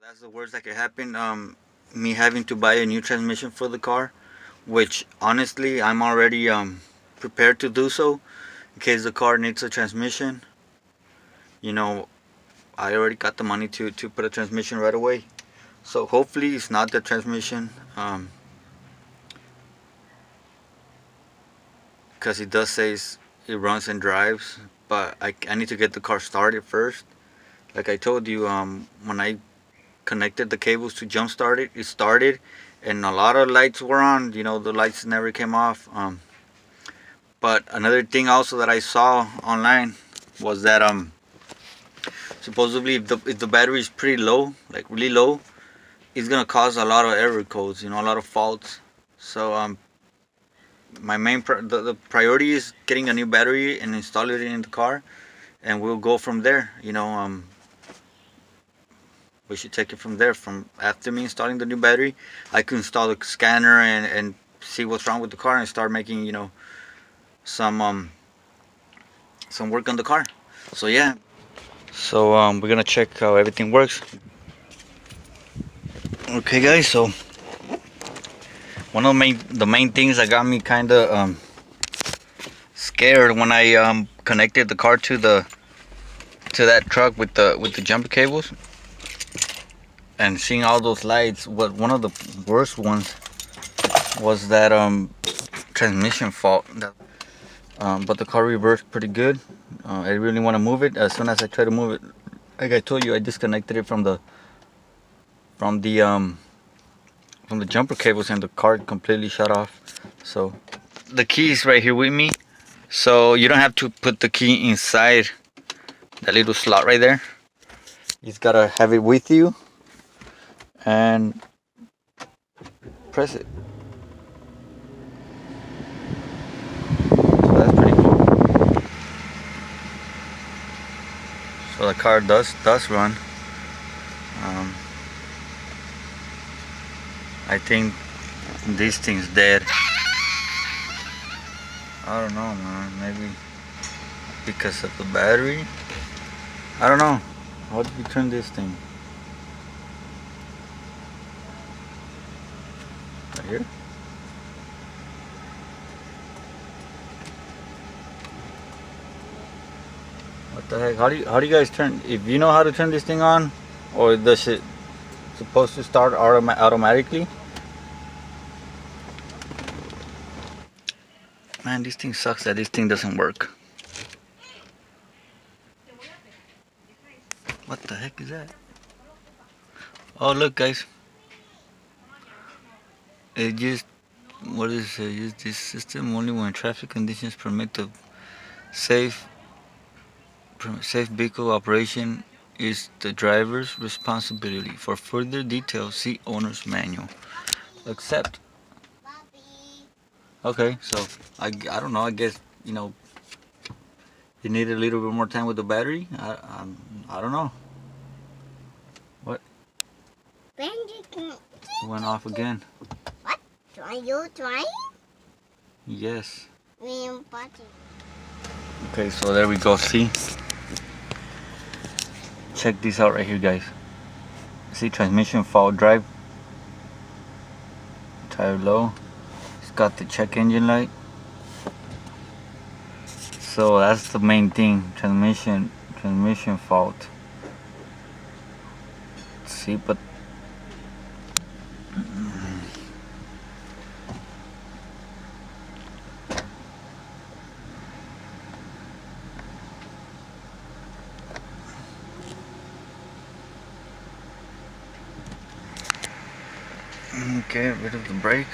That's the worst that could happen. Me having to buy a new transmission for the car, which honestly I'm already prepared to do so in case the car needs a transmission. You know, I already got the money to put a transmission right away. So hopefully it's not the transmission, because it does say it runs and drives, but I need to get the car started first. Like I told you, when I connected the cables to jump start it, it started, and a lot of lights were on. You know, the lights never came off. But another thing also that I saw online was that supposedly if the battery is pretty low, like really low, it's gonna cause a lot of error codes. You know, a lot of faults. So my the priority is getting a new battery and installing it in the car, and we'll go from there. You know, we should take it from there. From after me installing the new battery, I can install the scanner and see what's wrong with the car and start making, you know, some work on the car. So yeah. So we're gonna check how everything works. Okay, guys. So one of the main things that got me kind of scared when I connected the car to that truck with the jumper cables and seeing all those lights, one of the worst ones was that transmission fault. But the car reversed pretty good. I really want to move it. As soon as I try to move it, like I told you, I disconnected it from the jumper cables, and the car completely shut off. So the key is right here with me, so you don't have to put the key inside that little slot right there. You just gotta have it with you and press it. So that's pretty cool. So the car does run. I think this thing's dead. I don't know, man. Maybe because of the battery. I don't know. How do we turn this thing? Right here? What the heck? How do you guys turn? If you know how to turn this thing on, or does it supposed to start automatically? Man, this thing sucks that this thing doesn't work. What the heck is that? Oh, look, guys. It just, what is it? Use this system only when traffic conditions permit the safe vehicle operation is the driver's responsibility. For further details, see owner's manual. Accept. Okay, so I don't know. I guess, you know, you need a little bit more time with the battery. I don't know. What? It went off again. What? Are you trying? Yes. Okay, so there we go. See? Check this out right here, guys. See, transmission fault, drive tire low. It's got the check engine light. So that's the main thing, transmission fault. See, but okay, rid of the brake.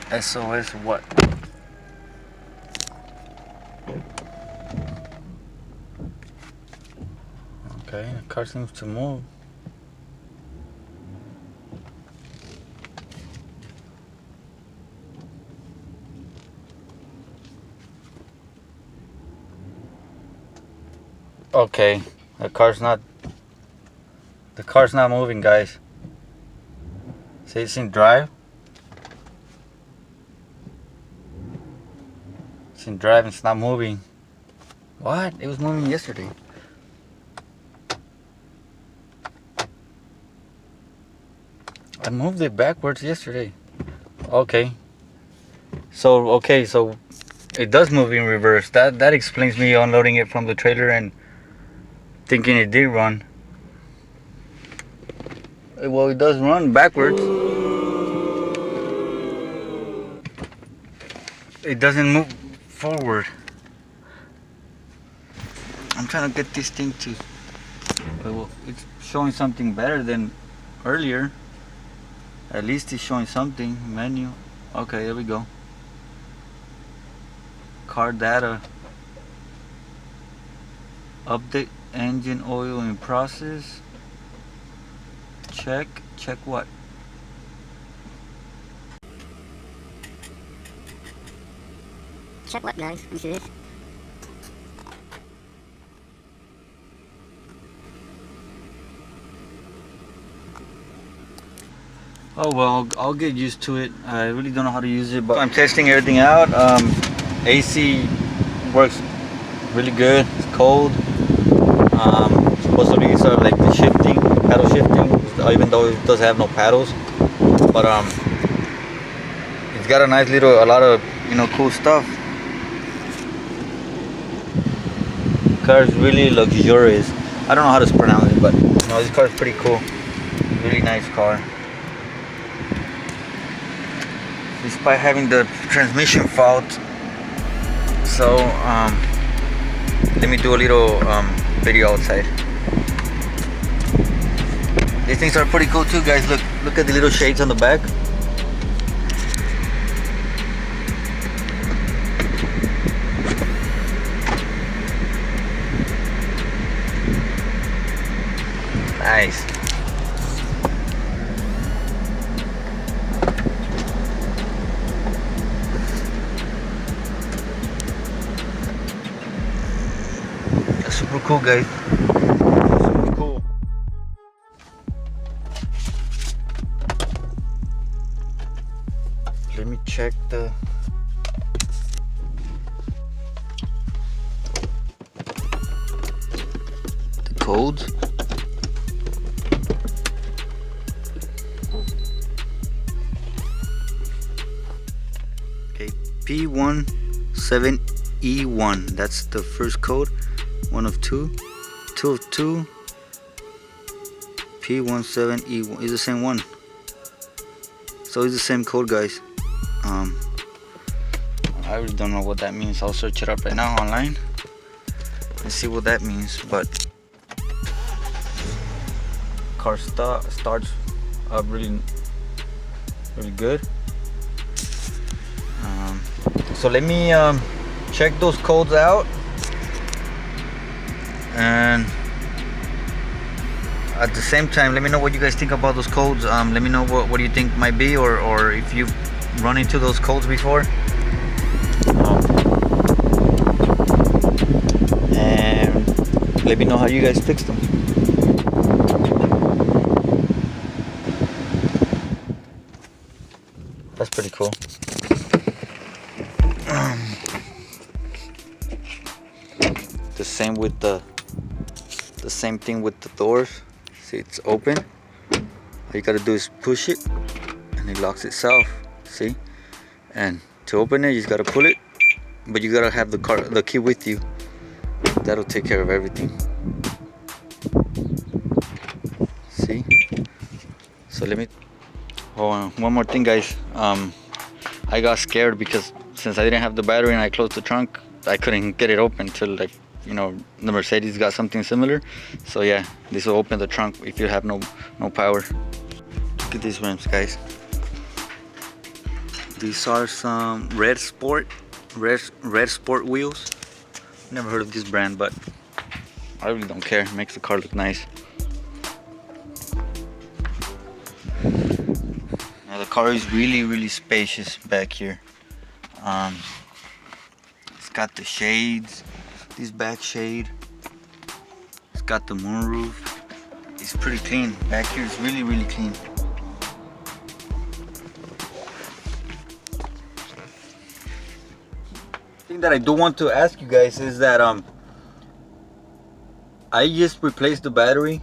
SOS what? Okay, the car seems to move. Okay, the car's not moving, guys. See, it's in drive. It's in drive, it's not moving. What? It was moving yesterday. I moved it backwards yesterday. Okay. So it does move in reverse. That explains me unloading it from the trailer and thinking it did run. Well, it does run backwards. It doesn't move forward. I'm trying to get this thing to... Well, it's showing something better than earlier. At least it's showing something. Menu. Okay, there we go. Car data. Update engine oil in process. Check. Check what? Check what, guys? You see this? Oh well, I'll get used to it. I really don't know how to use it, but I'm testing everything out. AC works really good. It's cold. Supposedly it's sort of like the shifting, paddle shifting, even though it does have no paddles. But it's got a nice little, a lot of, you know, cool stuff. The car is really luxurious. I don't know how to pronounce it, but you know, this car is pretty cool. Really nice car. Despite having the transmission fault. So let me do a little video outside. These things are pretty cool too, guys. Look at the little shades on the back. Nice. Super cool, guys. Super cool. Let me check the codes. Okay, P17E1. That's the first code. One of two of two. P17E1 is the same one, so it's the same code, guys. I really don't know what that means. I'll search it up right now online and see what that means. But car starts up really good. So let me check those codes out. And at the same time, let me know what you guys think about those codes. Let me know what you think might be, or if you've run into those codes before. And let me know how you guys fixed them. That's pretty cool. The same with the same thing with the doors. See, it's open. All you gotta do is push it and it locks itself. See? And to open it, you just gotta pull it, but you gotta have the key with you. That'll take care of everything. See? So let me... Oh, one more thing, guys. I got scared because since I didn't have the battery and I closed the trunk, I couldn't get it open till, like, you know, the Mercedes got something similar. So yeah, this will open the trunk if you have no power. Look at these rims, guys. These are some Red Sport wheels. Never heard of this brand, but I really don't care. It makes the car look nice. Now the car is really spacious back here. It's got the shades, this back shade. It's got the moonroof. It's pretty clean. Back here is really clean. Thing that I do want to ask you guys is that I just replaced the battery.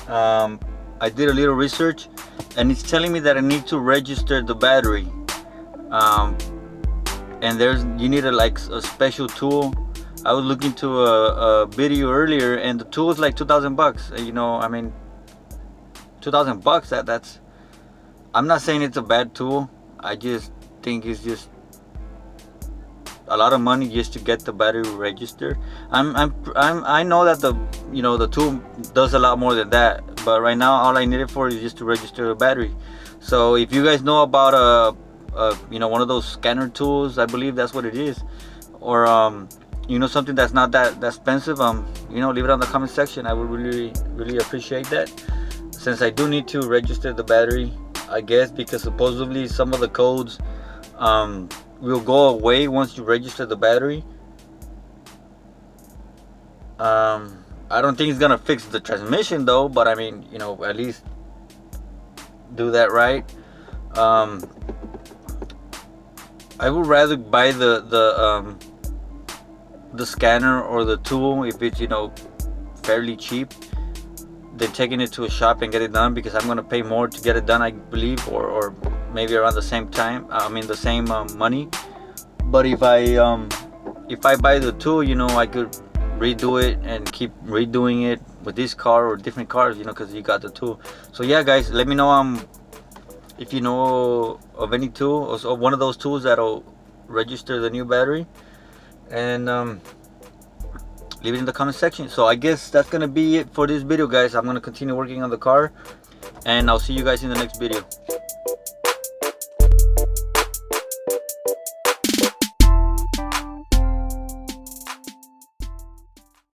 I did a little research, and it's telling me that I need to register the battery. And you need a special tool. I was looking to a video earlier, and the tool is like 2,000 bucks. You know, I mean, 2,000 bucks. That's. I'm not saying it's a bad tool. I just think it's just a lot of money just to get the battery registered. I know that the tool does a lot more than that, but right now all I need it for is just to register the battery. So if you guys know about one of those scanner tools, I believe that's what it is, or something that's not that expensive, leave it on the comment section. I would really appreciate that, since I do need to register the battery, I guess, because supposedly some of the codes will go away once you register the battery. I don't think it's gonna fix the transmission though, but I mean, at least do that right. I would rather buy the scanner or the tool if it's fairly cheap than taking it to a shop and get it done, because I'm gonna pay more to get it done, I believe, or maybe around the same time. I mean the same money. But if I buy the tool, I could redo it and keep redoing it with this car or different cars, because you got the tool. So yeah, guys, let me know if you know of any tool, or one of those tools that'll register the new battery, and leave it in the comment section. So I guess that's gonna be it for this video, guys. I'm gonna continue working on the car, and I'll see you guys in the next video.